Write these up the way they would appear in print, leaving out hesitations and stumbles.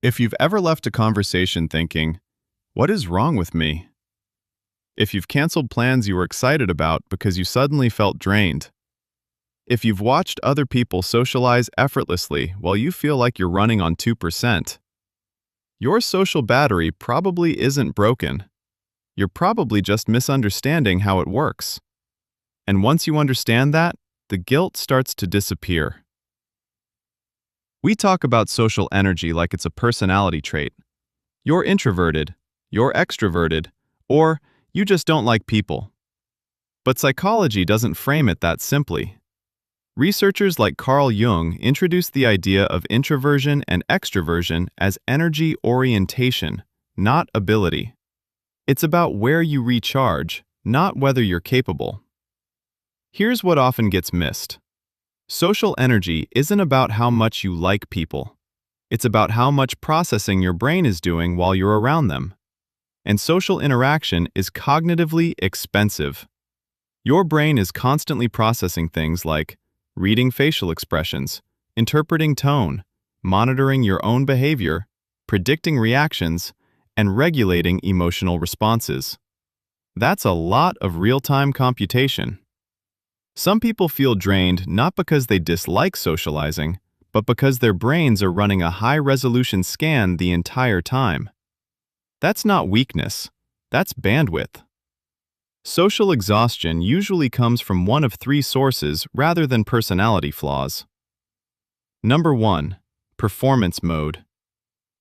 If you've ever left a conversation thinking, "What is wrong with me?" If you've canceled plans you were excited about because you suddenly felt drained. If you've watched other people socialize effortlessly while you feel like you're running on 2%. Your social battery probably isn't broken. You're probably just misunderstanding how it works. And once you understand that, the guilt starts to disappear. We talk about social energy like it's a personality trait. You're introverted, you're extroverted, or you just don't like people. But psychology doesn't frame it that simply. Researchers like Carl Jung introduced the idea of introversion and extroversion as energy orientation, not ability. It's about where you recharge, not whether you're capable. Here's what often gets missed. Social energy isn't about how much you like people. It's about how much processing your brain is doing while you're around them. And social interaction is cognitively expensive. Your brain is constantly processing things like reading facial expressions, interpreting tone, monitoring your own behavior, predicting reactions, and regulating emotional responses. That's a lot of real-time computation. Some people feel drained not because they dislike socializing, but because their brains are running a high-resolution scan the entire time. That's not weakness, that's bandwidth. Social exhaustion usually comes from one of three sources rather than personality flaws. Number 1. Performance mode.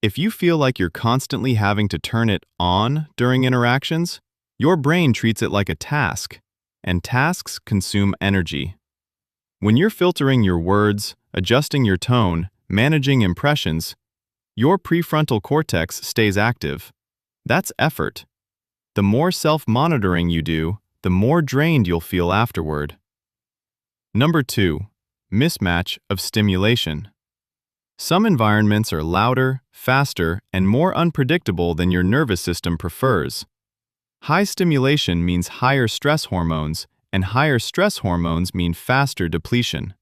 If you feel like you're constantly having to turn it on during interactions, your brain treats it like a task, and tasks consume energy. When you're filtering your words, adjusting your tone, managing impressions, your prefrontal cortex stays active. That's effort. The more self-monitoring you do, the more drained you'll feel afterward. Number 2. Mismatch of stimulation. Some environments are louder, faster, and more unpredictable than your nervous system prefers. High stimulation means higher stress hormones, and higher stress hormones mean faster depletion.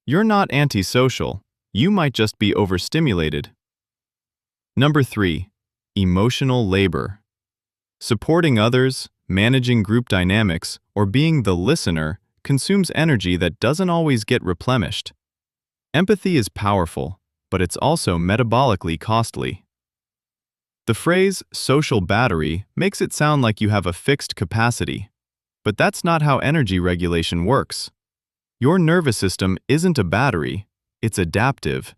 You're not antisocial, you might just be overstimulated. Number 3. Emotional labor. Supporting others, managing group dynamics, or being the listener consumes energy that doesn't always get replenished. Empathy is powerful, but it's also metabolically costly. The phrase social battery makes it sound like you have a fixed capacity, but that's not how energy regulation works. Your nervous system isn't a battery, it's adaptive.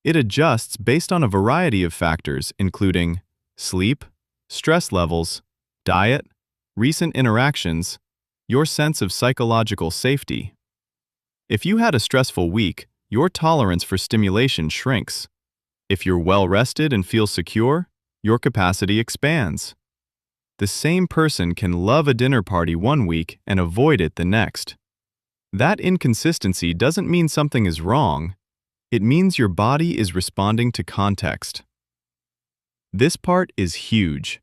It adjusts based on a variety of factors including sleep, stress levels, diet, recent interactions, your sense of psychological safety. If you had a stressful week, your tolerance for stimulation shrinks. If you're well rested and feel secure, your capacity expands. The same person can love a dinner party one week and avoid it the next. That inconsistency doesn't mean something is wrong. It means your body is responding to context. This part is huge.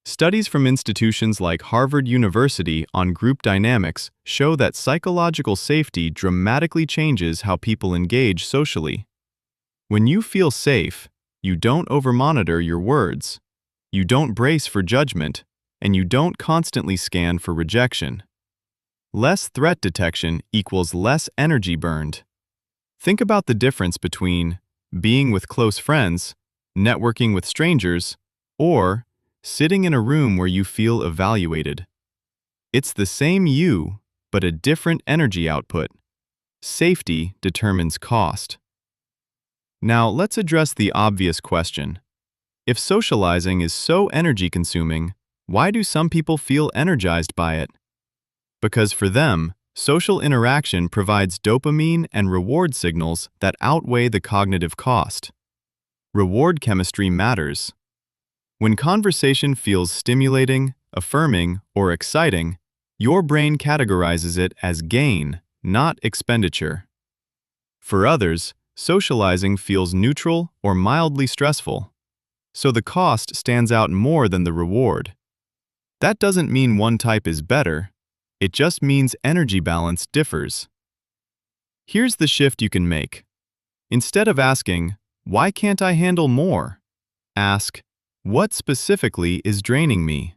Studies from institutions like Harvard University on group dynamics show that psychological safety dramatically changes how people engage socially. When you feel safe, you don't overmonitor your words, you don't brace for judgment, and you don't constantly scan for rejection. Less threat detection equals less energy burned. Think about the difference between being with close friends, networking with strangers, or sitting in a room where you feel evaluated. It's the same you, but a different energy output. Safety determines cost. Now let's address the obvious question. If socializing is so energy-consuming, why do some people feel energized by it? Because for them, social interaction provides dopamine and reward signals that outweigh the cognitive cost. Reward chemistry matters. When conversation feels stimulating, affirming, or exciting, your brain categorizes it as gain, not expenditure. For others, socializing feels neutral or mildly stressful, so the cost stands out more than the reward. That doesn't mean one type is better, it just means energy balance differs. Here's the shift you can make. Instead of asking, Why can't I handle more? Ask, what specifically is draining me?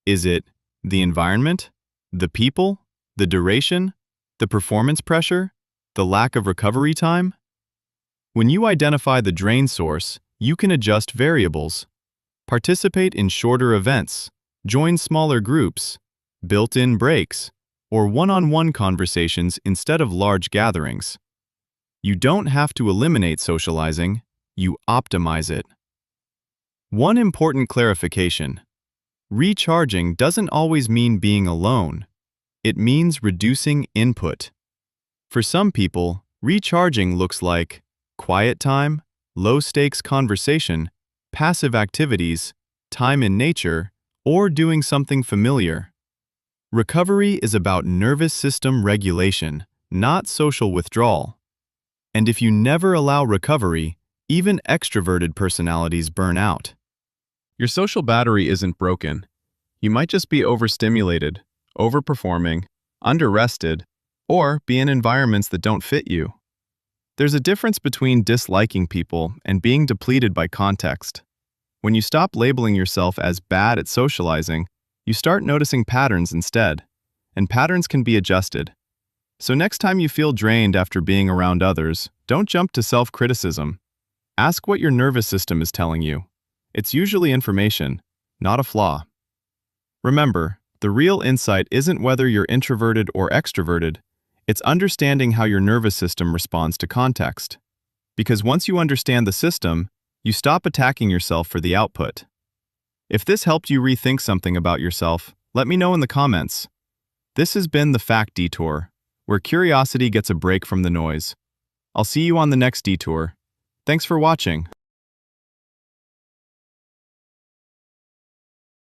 Is it the environment, the people, the duration, the performance pressure, the lack of recovery time? When you identify the drain source, you can adjust variables. Participate in shorter events, join smaller groups, built-in breaks, or one-on-one conversations instead of large gatherings. You don't have to eliminate socializing, you optimize it. One important clarification. Recharging doesn't always mean being alone. It means reducing input. For some people, recharging looks like quiet time, low-stakes conversation, passive activities, time in nature, or doing something familiar. Recovery is about nervous system regulation, not social withdrawal. And if you never allow recovery, even extroverted personalities burn out. Your social battery isn't broken. You might just be overstimulated, overperforming, under-rested, or be in environments that don't fit you. There's a difference between disliking people and being depleted by context. When you stop labeling yourself as bad at socializing, you start noticing patterns instead, and patterns can be adjusted. So next time you feel drained after being around others, don't jump to self-criticism. Ask what your nervous system is telling you. It's usually information, not a flaw. Remember, the real insight isn't whether you're introverted or extroverted, it's understanding how your nervous system responds to context. Because once you understand the system, you stop attacking yourself for the output. If this helped you rethink something about yourself, let me know in the comments. This has been the Fact Detour, where curiosity gets a break from the noise. I'll see you on the next detour. Thanks for watching.